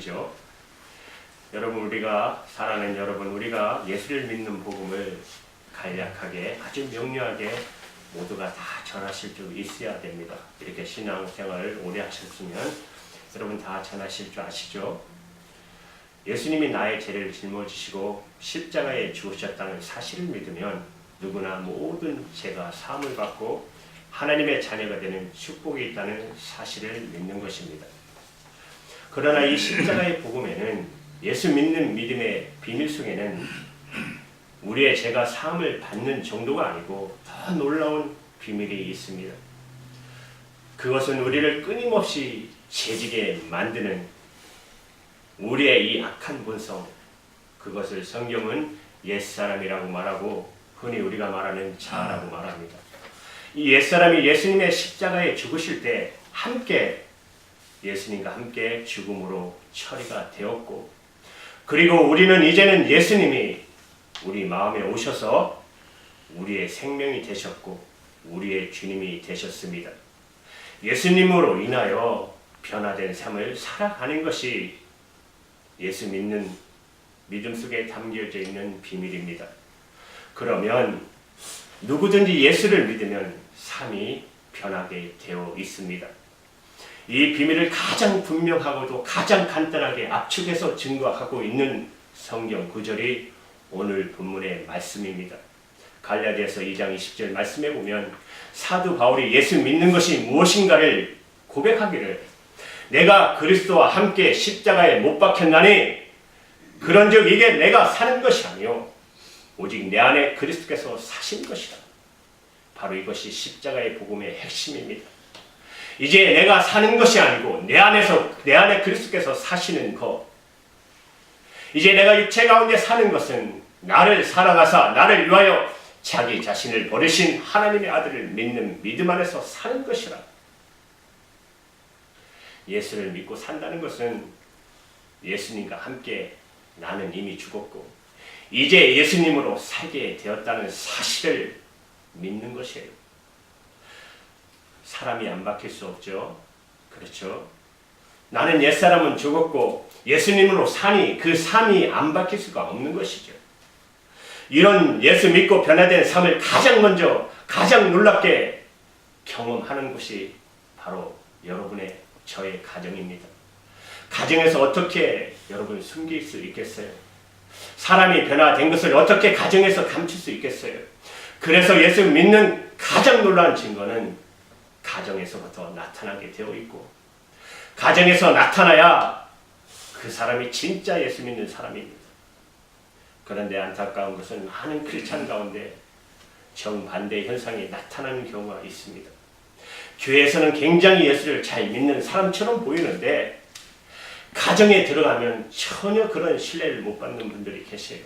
사실이죠. 여러분, 우리가 예수를 믿는 복음을 간략하게 아주 명료하게 모두가 다 전하실 수 있어야 됩니다. 이렇게 신앙생활을 오래 하셨으면 여러분 다 전하실 줄 아시죠? 예수님이 나의 죄를 짊어지시고 십자가에 죽으셨다는 사실을 믿으면 누구나 모든 죄가 사함을 받고 하나님의 자녀가 되는 축복이 있다는 사실을 믿는 것입니다. 그러나 이 십자가의 복음에는 예수 믿는 믿음의 비밀 속에는 우리의 죄가 사함을 받는 정도가 아니고 더 놀라운 비밀이 있습니다. 그것은 우리를 끊임없이 죄지게 만드는 우리의 이 악한 본성, 그것을 성경은 옛사람이라고 말하고 흔히 우리가 말하는 자아라고 말합니다. 이 옛사람이 예수님의 십자가에 죽으실 때 함께 예수님과 함께 죽음으로 처리가 되었고, 그리고 우리는 이제는 예수님이 우리 마음에 오셔서 우리의 생명이 되셨고 우리의 주님이 되셨습니다. 예수님으로 인하여 변화된 삶을 살아가는 것이 예수 믿는 믿음 속에 담겨져 있는 비밀입니다. 그러면 누구든지 예수를 믿으면 삶이 변하게 되어 있습니다. 이 비밀을 가장 분명하고도 가장 간단하게 압축해서 증거하고 있는 성경 구절이 오늘 본문의 말씀입니다. 갈라디아서 2장 20절 말씀에 보면 사도 바울이 예수 믿는 것이 무엇인가를 고백하기를, 내가 그리스도와 함께 십자가에 못 박혔나니 그런즉 이게 내가 사는 것이 아니요 오직 내 안에 그리스도께서 사신 것이다. 바로 이것이 십자가의 복음의 핵심입니다. 이제 내가 사는 것이 아니고 내 안에 그리스도께서 사시는 것. 이제 내가 육체 가운데 사는 것은 나를 사랑하사 나를 위하여 자기 자신을 버리신 하나님의 아들을 믿는 믿음 안에서 사는 것이라. 예수를 믿고 산다는 것은 예수님과 함께 나는 이미 죽었고 이제 예수님으로 살게 되었다는 사실을 믿는 것이에요. 사람이 안 바뀔 수 없죠. 그렇죠? 나는 옛사람은 죽었고 예수님으로 사니 그 삶이 안 바뀔 수가 없는 것이죠. 이런 예수 믿고 변화된 삶을 가장 먼저 가장 놀랍게 경험하는 곳이 바로 여러분의 저의 가정입니다. 가정에서 어떻게 여러분 숨길 수 있겠어요? 사람이 변화된 것을 어떻게 가정에서 감출 수 있겠어요? 그래서 예수 믿는 가장 놀라운 증거는 가정에서부터 나타나게 되어 있고, 가정에서 나타나야 그 사람이 진짜 예수 믿는 사람입니다. 그런데 안타까운 것은 많은 크리스찬 가운데 정반대의 현상이 나타나는 경우가 있습니다. 교회에서는 굉장히 예수를 잘 믿는 사람처럼 보이는데 가정에 들어가면 전혀 그런 신뢰를 못 받는 분들이 계세요.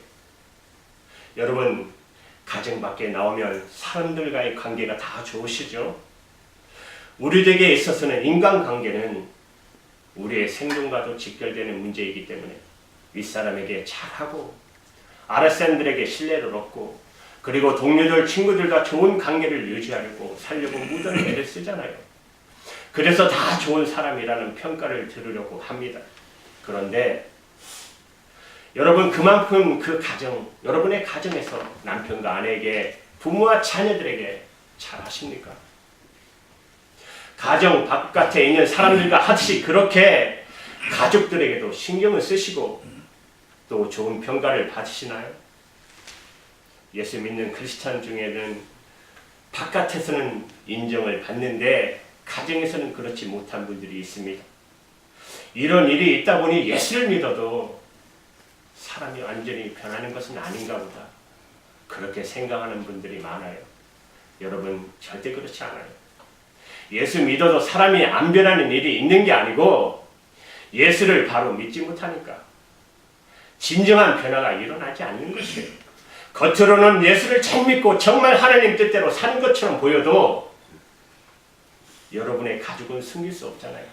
여러분, 가정 밖에 나오면 사람들과의 관계가 다 좋으시죠? 우리에게 있어서는 인간관계는 우리의 생존과도 직결되는 문제이기 때문에 윗사람에게 잘하고 아랫사람들에게 신뢰를 얻고 그리고 동료들, 친구들과 좋은 관계를 유지하려고 살려고 무던히 애를 쓰잖아요. 그래서 다 좋은 사람이라는 평가를 들으려고 합니다. 그런데 여러분, 그만큼 그 가정, 여러분의 가정에서 남편과 아내에게, 부모와 자녀들에게 잘하십니까? 가정 바깥에 있는 사람들과 같이 그렇게 가족들에게도 신경을 쓰시고 또 좋은 평가를 받으시나요? 예수 믿는 크리스찬 중에는 바깥에서는 인정을 받는데 가정에서는 그렇지 못한 분들이 있습니다. 이런 일이 있다 보니 예수를 믿어도 사람이 완전히 변하는 것은 아닌가 보다, 그렇게 생각하는 분들이 많아요. 여러분, 절대 그렇지 않아요. 예수 믿어도 사람이 안 변하는 일이 있는 게 아니고 예수를 바로 믿지 못하니까 진정한 변화가 일어나지 않는 것이에요. 겉으로는 예수를 잘 믿고 정말 하나님 뜻대로 사는 것처럼 보여도 여러분의 가족은 숨길 수 없잖아요.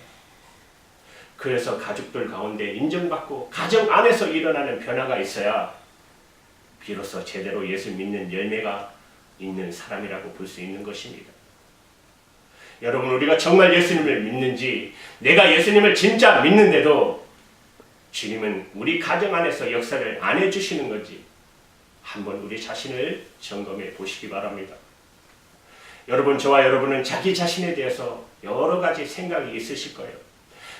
그래서 가족들 가운데 인정받고 가정 안에서 일어나는 변화가 있어야 비로소 제대로 예수 믿는 열매가 있는 사람이라고 볼 수 있는 것입니다. 여러분, 우리가 정말 예수님을 믿는지, 내가 예수님을 진짜 믿는데도 주님은 우리 가정 안에서 역사를 안 해주시는 건지 한번 우리 자신을 점검해 보시기 바랍니다. 여러분, 저와 여러분은 자기 자신에 대해서 여러 가지 생각이 있으실 거예요.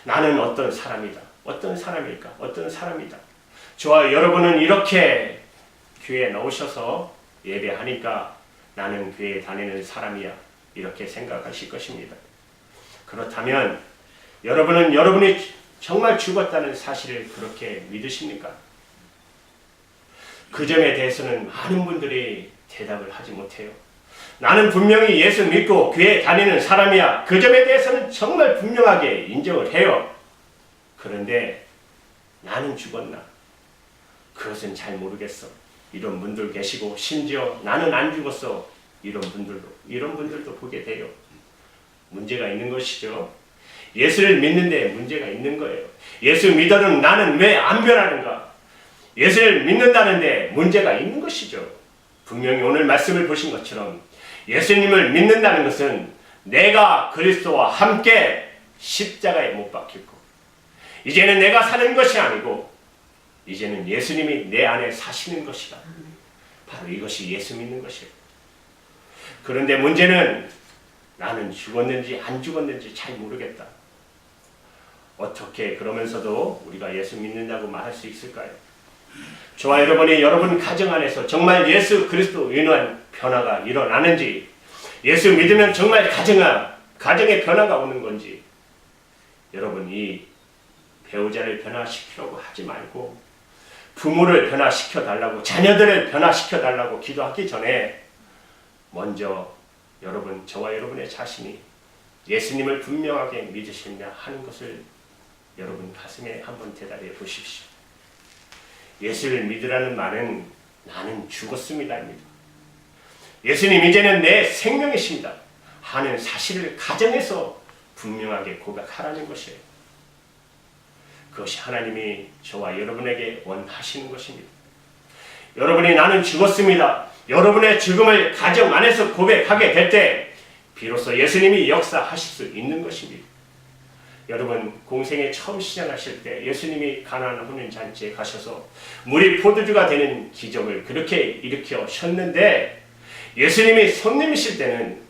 나는 어떤 사람이다. 어떤 사람일까? 어떤 사람이다. 저와 여러분은 이렇게 교회에 나오셔서 예배하니까 나는 교회에 다니는 사람이야. 이렇게 생각하실 것입니다. 그렇다면 여러분은 여러분이 정말 죽었다는 사실을 그렇게 믿으십니까? 그 점에 대해서는 많은 분들이 대답을 하지 못해요. 나는 분명히 예수 믿고 교회에 다니는 사람이야. 그 점에 대해서는 정말 분명하게 인정을 해요. 그런데 나는 죽었나? 그것은 잘 모르겠어. 이런 분들 계시고, 심지어 나는 안 죽었어. 이런 분들도 보게 돼요. 문제가 있는 것이죠. 예수를 믿는데 문제가 있는 거예요. 예수 믿어는 나는 왜 안 변하는가? 예수를 믿는다는데 문제가 있는 것이죠. 분명히 오늘 말씀을 보신 것처럼 예수님을 믿는다는 것은 내가 그리스도와 함께 십자가에 못 박혔고, 이제는 내가 사는 것이 아니고 이제는 예수님이 내 안에 사시는 것이다. 바로 이것이 예수 믿는 것이에요. 그런데 문제는 나는 죽었는지 안 죽었는지 잘 모르겠다. 어떻게 그러면서도 우리가 예수 믿는다고 말할 수 있을까요? 저와 여러분이 여러분 가정 안에서 정말 예수 그리스도 인한 변화가 일어나는지, 예수 믿으면 정말 가정에 변화가 오는 건지, 여러분 이 배우자를 변화시키려고 하지 말고 부모를 변화시켜 달라고, 자녀들을 변화시켜 달라고 기도하기 전에 먼저 여러분, 저와 여러분의 자신이 예수님을 분명하게 믿으시느냐 하는 것을 여러분 가슴에 한번 대답해 보십시오. 예수를 믿으라는 말은 나는 죽었습니다입니다. 예수님 이제는 내 생명이십니다 하는 사실을 가정에서 분명하게 고백하라는 것이에요. 그것이 하나님이 저와 여러분에게 원하시는 것입니다. 여러분이 나는 죽었습니다. 여러분의 죽음을 가정 안에서 고백하게 될 때 비로소 예수님이 역사하실 수 있는 것입니다. 여러분, 공생에 처음 시작하실 때 예수님이 가나안 혼인 잔치에 가셔서 물이 포도주가 되는 기적을 그렇게 일으키셨는데, 예수님이 손님이실 때는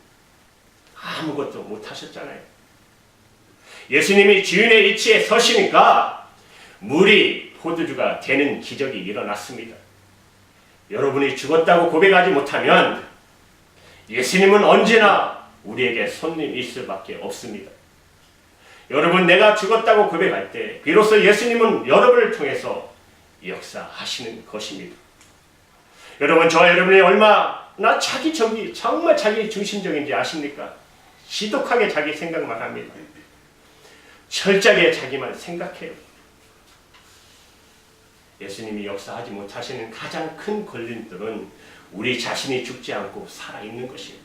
아무것도 못하셨잖아요. 예수님이 주인의 위치에 서시니까 물이 포도주가 되는 기적이 일어났습니다. 여러분이 죽었다고 고백하지 못하면 예수님은 언제나 우리에게 손님일 수밖에 없습니다. 여러분, 내가 죽었다고 고백할 때 비로소 예수님은 여러분을 통해서 역사하시는 것입니다. 여러분, 저와 여러분이 얼마나 정말 자기 중심적인지 아십니까? 지독하게 자기 생각만 합니다. 철저하게 자기만 생각해요. 예수님이 역사하지 못하시는 가장 큰 걸림돌은 우리 자신이 죽지 않고 살아있는 것이에요.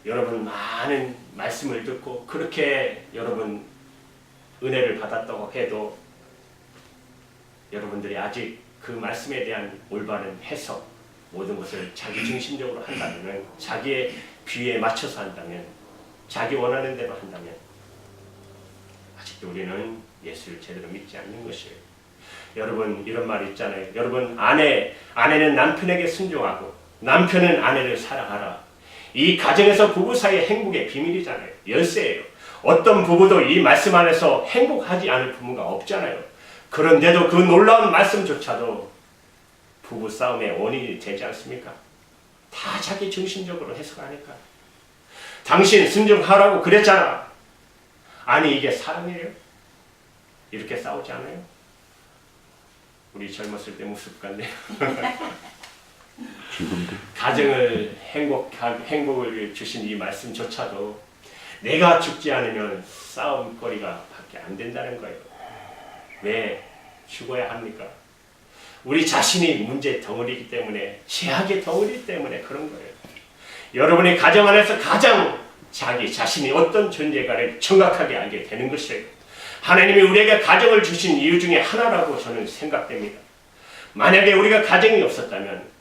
여러분, 많은 말씀을 듣고 그렇게 여러분 은혜를 받았다고 해도 여러분들이 아직 그 말씀에 대한 올바른 해석, 모든 것을 자기 중심적으로 한다면, 자기의 귀에 맞춰서 한다면, 자기 원하는 대로 한다면 아직도 우리는 예수를 제대로 믿지 않는 것이에요. 여러분, 이런 말 있잖아요. 여러분, 아내는 남편에게 순종하고 남편은 아내를 사랑하라. 이 가정에서 부부 사이의 행복의 비밀이잖아요. 열쇠예요. 어떤 부부도 이 말씀 안에서 행복하지 않을 부부가 없잖아요. 그런데도 그 놀라운 말씀조차도 부부 싸움의 원인이 되지 않습니까? 다 자기 중심적으로 해석하니까. 당신 순종하라고 그랬잖아. 아니, 이게 사람이에요? 이렇게 싸우지 않아요? 우리 젊었을 때 모습 같네요. 가정을 행복을 주신 이 말씀조차도 내가 죽지 않으면 싸움거리가 밖에 안 된다는 거예요. 왜 죽어야 합니까? 우리 자신이 문제 덩어리이기 때문에, 죄악의 덩어리이기 때문에 그런 거예요. 여러분이 가정 안에서 가장 자기 자신이 어떤 존재가를 정확하게 알게 되는 것이에요. 하나님이 우리에게 가정을 주신 이유 중에 하나라고 저는 생각됩니다. 만약에 우리가 가정이 없었다면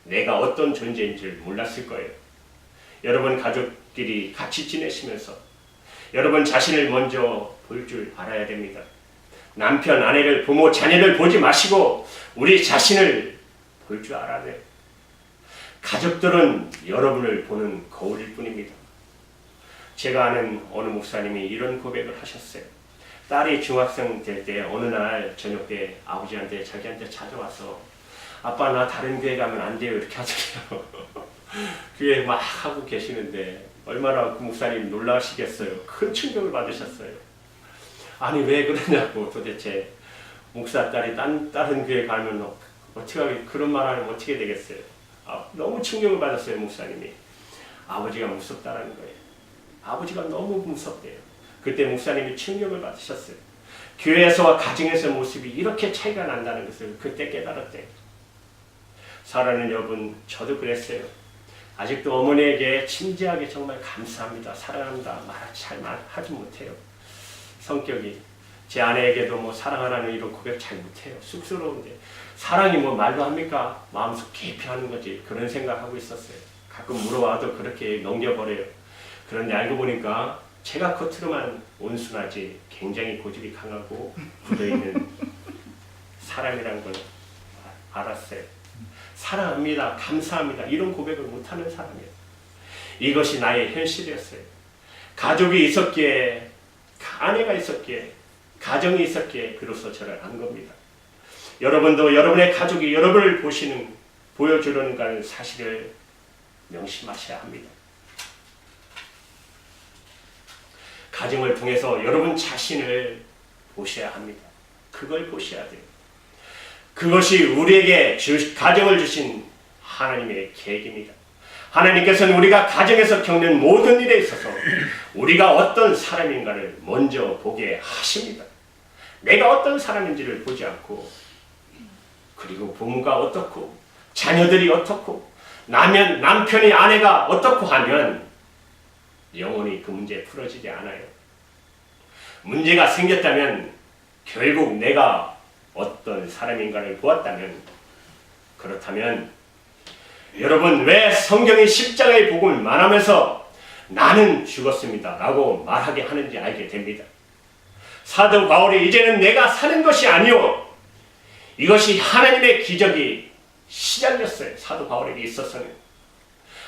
내가 어떤 존재인지를 몰랐을 거예요. 여러분 가족끼리 같이 지내시면서 여러분 자신을 먼저 볼 줄 알아야 됩니다. 남편, 아내를, 부모, 자녀를 보지 마시고 우리 자신을 볼 줄 알아야 돼요. 가족들은 여러분을 보는 거울일 뿐입니다. 제가 아는 어느 목사님이 이런 고백을 하셨어요. 딸이 중학생 될 때 어느 날 저녁 때 아버지한테 자기한테 찾아와서 아빠 나 다른 교회 가면 안 돼요 이렇게 하더래요. 교회 막 하고 계시는데 얼마나 그 목사님 놀라시겠어요. 큰 충격을 받으셨어요. 아니 왜 그러냐고. 도대체 목사 딸이 다른 교회 가면 어떻게 하게 그런 말 하면 어떻게 되겠어요. 너무 충격을 받았어요. 목사님이. 아버지가 무섭다라는 거예요. 아버지가 너무 무섭대요. 그때 목사님이 충격을 받으셨어요. 교회에서와 가정에서 모습이 이렇게 차이가 난다는 것을 그때 깨달았대요. 사랑하는 여러분, 저도 그랬어요. 아직도 어머니에게 진지하게 정말 감사합니다, 사랑합니다 잘 말하지 못해요. 성격이 제 아내에게도 뭐 사랑하라는 이런 고백 잘 못해요. 쑥스러운데 사랑이 뭐 말로 합니까? 마음속 깊이 하는 거지. 그런 생각하고 있었어요. 가끔 물어와도 그렇게 넘겨버려요. 그런데 알고 보니까 제가 겉으로만 온순하지 굉장히 고집이 강하고 굳어있는 사람이라는 걸 알았어요. 사랑합니다, 감사합니다 이런 고백을 못하는 사람이에요. 이것이 나의 현실이었어요. 가족이 있었기에, 아내가 있었기에, 가정이 있었기에 비로소 저를 안 겁니다. 여러분도 여러분의 가족이 여러분을 보여주려는 사실을 명심하셔야 합니다. 가정을 통해서 여러분 자신을 보셔야 합니다. 그걸 보셔야 돼요. 그것이 우리에게 가정을 주신 하나님의 계획입니다. 하나님께서는 우리가 가정에서 겪는 모든 일에 있어서 우리가 어떤 사람인가를 먼저 보게 하십니다. 내가 어떤 사람인지를 보지 않고, 그리고 부모가 어떻고 자녀들이 어떻고 남편이 아내가 어떻고 하면 영원히 그 문제 풀어지지 않아요. 문제가 생겼다면 결국 내가 어떤 사람인가를 보았다면, 그렇다면 여러분 왜 성경이 십자가의 복음을 말하면서 나는 죽었습니다 라고 말하게 하는지 알게 됩니다. 사도 바울이 이제는 내가 사는 것이 아니요, 이것이 하나님의 기적이 시작이었어요. 사도 바울에게 있어서는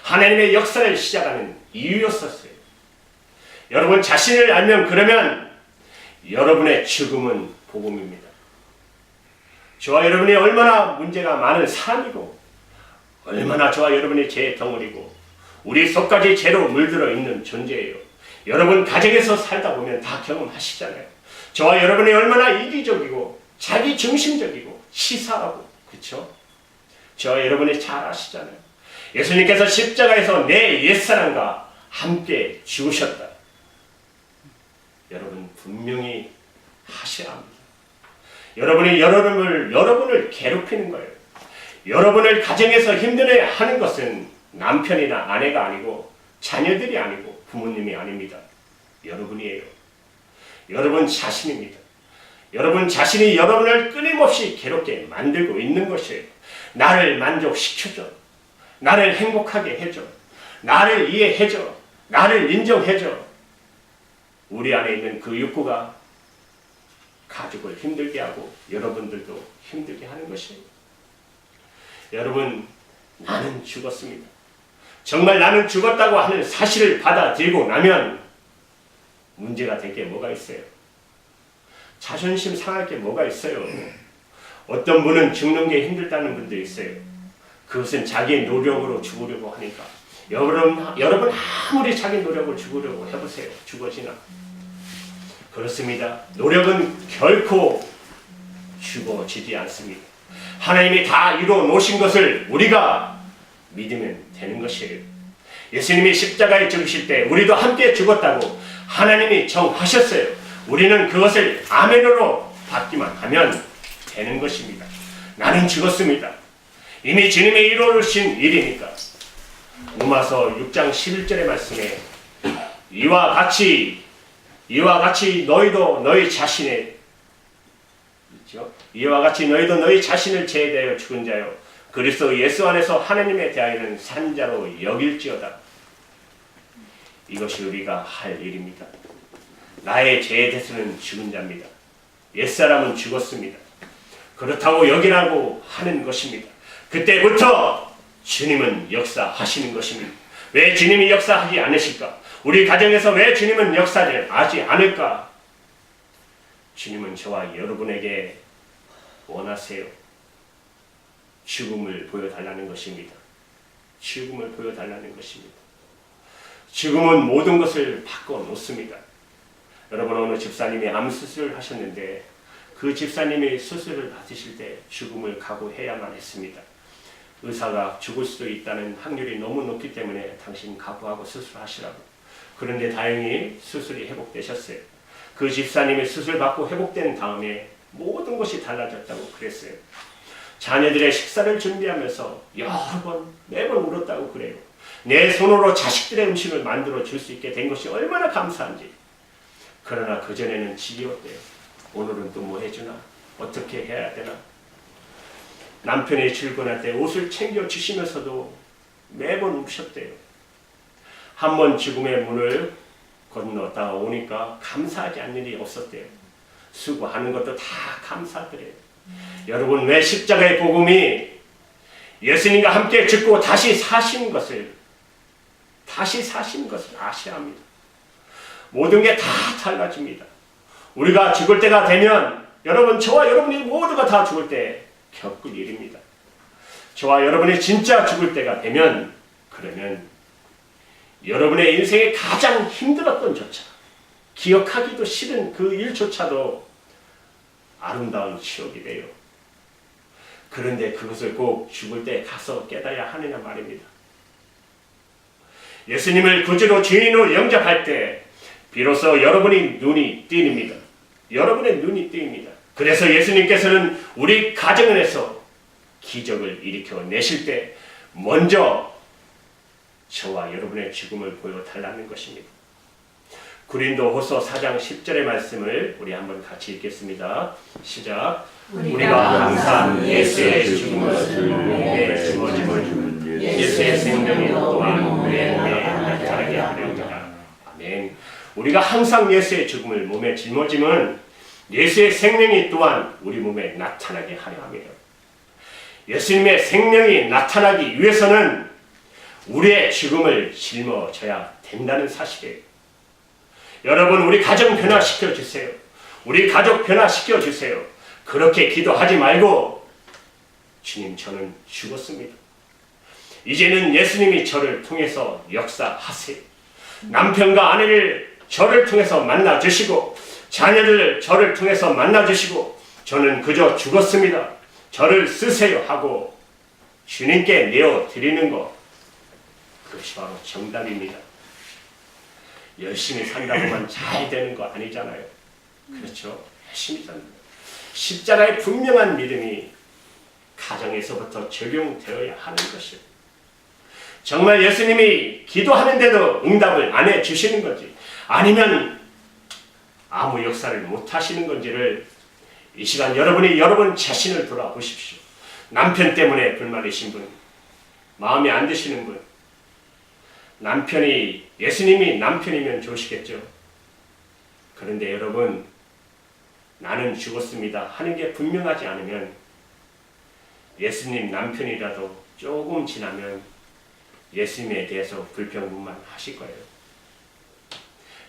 하나님의 역사를 시작하는 이유였었어요. 여러분 자신을 알면, 그러면 여러분의 죽음은 복음입니다. 저와 여러분이 얼마나 문제가 많은 사람이고, 얼마나 저와 여러분이 죄의 덩어리고 우리 속까지 죄로 물들어 있는 존재예요. 여러분 가정에서 살다 보면 다 경험하시잖아요. 저와 여러분이 얼마나 이기적이고 자기중심적이고 치사하고, 그렇죠? 저와 여러분이 잘 아시잖아요. 예수님께서 십자가에서 내 옛사람과 함께 죽으셨다. 여러분 분명히 하셔야 합니다. 여러분이 여러분을 괴롭히는 거예요. 여러분을 가정에서 힘들어 하는 것은 남편이나 아내가 아니고 자녀들이 아니고 부모님이 아닙니다. 여러분이에요. 여러분 자신입니다. 여러분 자신이 여러분을 끊임없이 괴롭게 만들고 있는 것이에요. 나를 만족시켜줘. 나를 행복하게 해줘. 나를 이해해줘. 나를 인정해줘. 우리 안에 있는 그 욕구가 가족을 힘들게 하고 여러분들도 힘들게 하는 것이에요. 여러분, 나는 죽었습니다. 정말 나는 죽었다고 하는 사실을 받아들이고 나면 문제가 될 게 뭐가 있어요? 자존심 상할 게 뭐가 있어요? 어떤 분은 죽는 게 힘들다는 분도 있어요. 그것은 자기의 노력으로 죽으려고 하니까. 여러분 아무리 자기 노력을 죽으려고 해보세요. 죽어지나? 그렇습니다. 노력은 결코 죽어지지 않습니다. 하나님이 다 이루어 놓으신 것을 우리가 믿으면 되는 것이에요. 예수님이 십자가에 죽으실 때 우리도 함께 죽었다고 하나님이 정하셨어요. 우리는 그것을 아멘으로 받기만 하면 되는 것입니다. 나는 죽었습니다. 이미 주님이 이루어 놓으신 일이니까. 로마서 6장 11절의 말씀에 이와 같이 너희도 너희 자신을 죄에 대하여 죽은 자요 그리스도 예수 안에서 하나님에 대하여는 산 자로 여길지어다. 이것이 우리가 할 일입니다. 나의 죄에 대해서는 죽은 자입니다. 옛사람은 죽었습니다. 그렇다고 여기라고 하는 것입니다. 그때부터 주님은 역사하시는 것입니다. 왜 주님이 역사하지 않으실까? 우리 가정에서 왜 주님은 역사하지 않을까? 주님은 저와 여러분에게 원하세요. 죽음을 보여달라는 것입니다. 죽음을 보여달라는 것입니다. 죽음은 모든 것을 바꿔놓습니다. 여러분, 어느 집사님이 암수술을 하셨는데 그 집사님이 수술을 받으실 때 죽음을 각오해야만 했습니다. 의사가 죽을 수도 있다는 확률이 너무 높기 때문에 당신 각오하고 수술하시라고. 그런데 다행히 수술이 회복되셨어요. 그 집사님이 수술받고 회복된 다음에 모든 것이 달라졌다고 그랬어요. 자녀들의 식사를 준비하면서 여러 번, 매번 울었다고 그래요. 내 손으로 자식들의 음식을 만들어 줄 수 있게 된 것이 얼마나 감사한지. 그러나 그전에는 지겨웠대요. 오늘은 또 뭐 해주나? 어떻게 해야 되나? 남편이 출근할 때 옷을 챙겨주시면서도 매번 우셨대요. 한 번 죽음의 문을 건너다가 오니까 감사하지 않는 일이 없었대요. 수고하는 것도 다 감사드려요. 여러분, 왜 십자가의 복음이 예수님과 함께 죽고 다시 사신 것을 아셔야 합니다. 모든 게 다 달라집니다. 우리가 죽을 때가 되면 여러분, 저와 여러분이 모두가 다 죽을 때 겪을 일입니다. 저와 여러분이 진짜 죽을 때가 되면 그러면 여러분의 인생에 가장 힘들었던 조차, 기억하기도 싫은 그 일조차도 아름다운 추억이 돼요. 그런데 그것을 꼭 죽을 때 가서 깨달아야 하느냐 말입니다. 예수님을 구주로 주인으로 영접할 때 비로소 여러분의 눈이 띄입니다. 여러분의 눈이 띄입니다. 그래서 예수님께서는 우리 가정에서 기적을 일으켜 내실 때 먼저 저와 여러분의 죽음을 보여달라는 것입니다. 고린도후서 4장 10절의 말씀을 우리 한번 같이 읽겠습니다. 시작. 우리가 항상 예수의 죽음을 몸에 짊어짐을 예수의 생명이 또한 우리의 몸에 나타나게 하려니와. 아멘. 우리가 항상 예수의 죽음을 몸에 짊어짐은 예수의 생명이 또한 우리 몸에 나타나게 하려 합니다. 예수님의 생명이 나타나기 위해서는 우리의 죽음을 짊어져야 된다는 사실이에요. 여러분, 우리 가정 변화시켜 주세요. 우리 가족 변화시켜 주세요. 그렇게 기도하지 말고 주님, 저는 죽었습니다. 이제는 예수님이 저를 통해서 역사하세요. 남편과 아내를 저를 통해서 만나주시고 자녀들 저를 통해서 만나주시고 저는 그저 죽었습니다. 저를 쓰세요 하고 주님께 내어드리는 것, 그것이 바로 정답입니다. 열심히 산다고만 잘 되는 거 아니잖아요. 그렇죠? 열심히 산다. 십자가의 분명한 믿음이 가정에서부터 적용되어야 하는 것이에요. 정말 예수님이 기도하는데도 응답을 안 해주시는 건지 아니면 아무 역사를 못 하시는 건지를 이 시간 여러분 자신을 돌아보십시오. 남편 때문에 불만이신 분, 마음에 안 드시는 분, 남편이 예수님이 남편이면 좋으시겠죠. 그런데 여러분, 나는 죽었습니다 하는 게 분명하지 않으면 예수님 남편이라도 조금 지나면 예수님에 대해서 불평만 하실 거예요.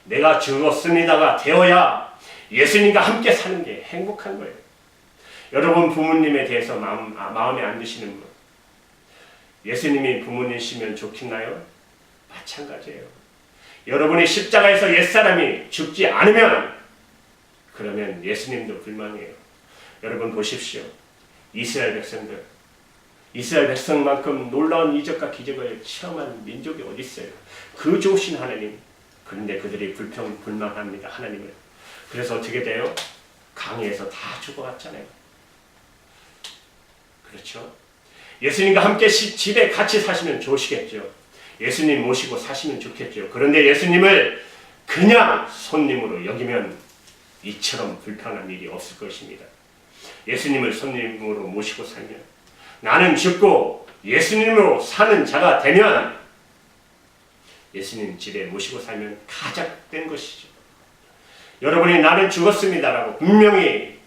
내가 죽었습니다가 되어야 예수님과 함께 사는 게 행복한 거예요. 여러분, 부모님에 대해서 마음에 안 드시는 분, 예수님이 부모님이시면 좋겠나요? 마찬가지예요. 여러분이 십자가에서 옛사람이 죽지 않으면 그러면 예수님도 불만이에요. 여러분 보십시오. 이스라엘 백성만큼 놀라운 이적과 기적을 체험한 민족이 어디 있어요? 그 좋으신 하나님. 그런데 그들이 불만합니다. 하나님을. 그래서 어떻게 돼요? 강해에서 다 죽어갔잖아요. 그렇죠? 예수님과 함께 집에 같이 사시면 좋으시겠죠. 예수님 모시고 사시면 좋겠죠. 그런데 예수님을 그냥 손님으로 여기면 이처럼 불편한 일이 없을 것입니다. 예수님을 손님으로 모시고 살면, 나는 죽고 예수님으로 사는 자가 되면 예수님 집에 모시고 살면 가작된 것이죠. 여러분이 나는 죽었습니다라고 분명히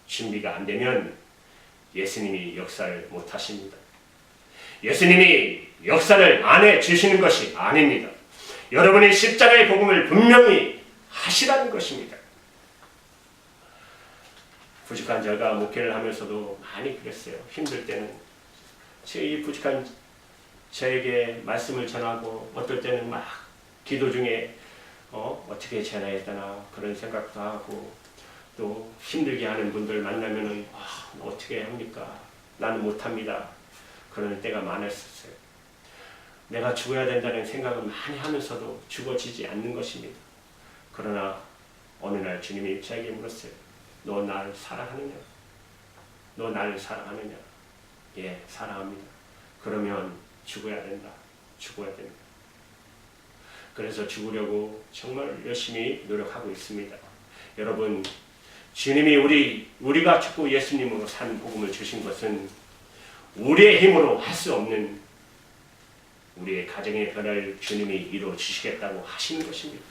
준비가 안 되면 예수님이 역사를 못 하십니다. 예수님이 역사를 안 해주시는 것이 아닙니다. 여러분이 십자가의 복음을 분명히 하시라는 것입니다. 부족한 제가 목회를 하면서도 많이 그랬어요. 힘들 때는 이 부족한 저에게 말씀을 전하고 어떨 때는 막 기도 중에 어떻게 전해야 되나 그런 생각도 하고 또 힘들게 하는 분들 만나면은 어떻게 합니까? 나는 못합니다. 그러는 때가 많았었어요. 내가 죽어야 된다는 생각을 많이 하면서도 죽어지지 않는 것입니다. 그러나 어느 날 주님이 저에게 물었어요. 너 날 사랑하느냐? 너 나를 사랑하느냐? 예, 사랑합니다. 그러면 죽어야 된다. 죽어야 됩니다. 그래서 죽으려고 정말 열심히 노력하고 있습니다. 여러분, 주님이 우리가 죽고 예수님으로 산 복음을 주신 것은 우리의 힘으로 할 수 없는 우리의 가정의 변화를 주님이 이루어 주시겠다고 하시는 것입니다.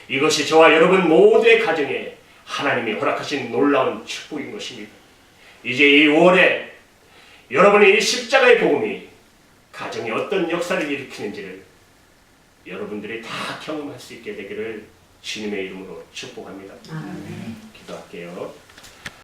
이것이 저와 여러분 모두의 가정에 하나님이 허락하신 놀라운 축복인 것입니다. 이제 이 5월에 여러분의 이 십자가의 복음이 가정에 어떤 역사를 일으키는지를 여러분들이 다 경험할 수 있게 되기를 주님의 이름으로 축복합니다. 아멘. 기도할게요.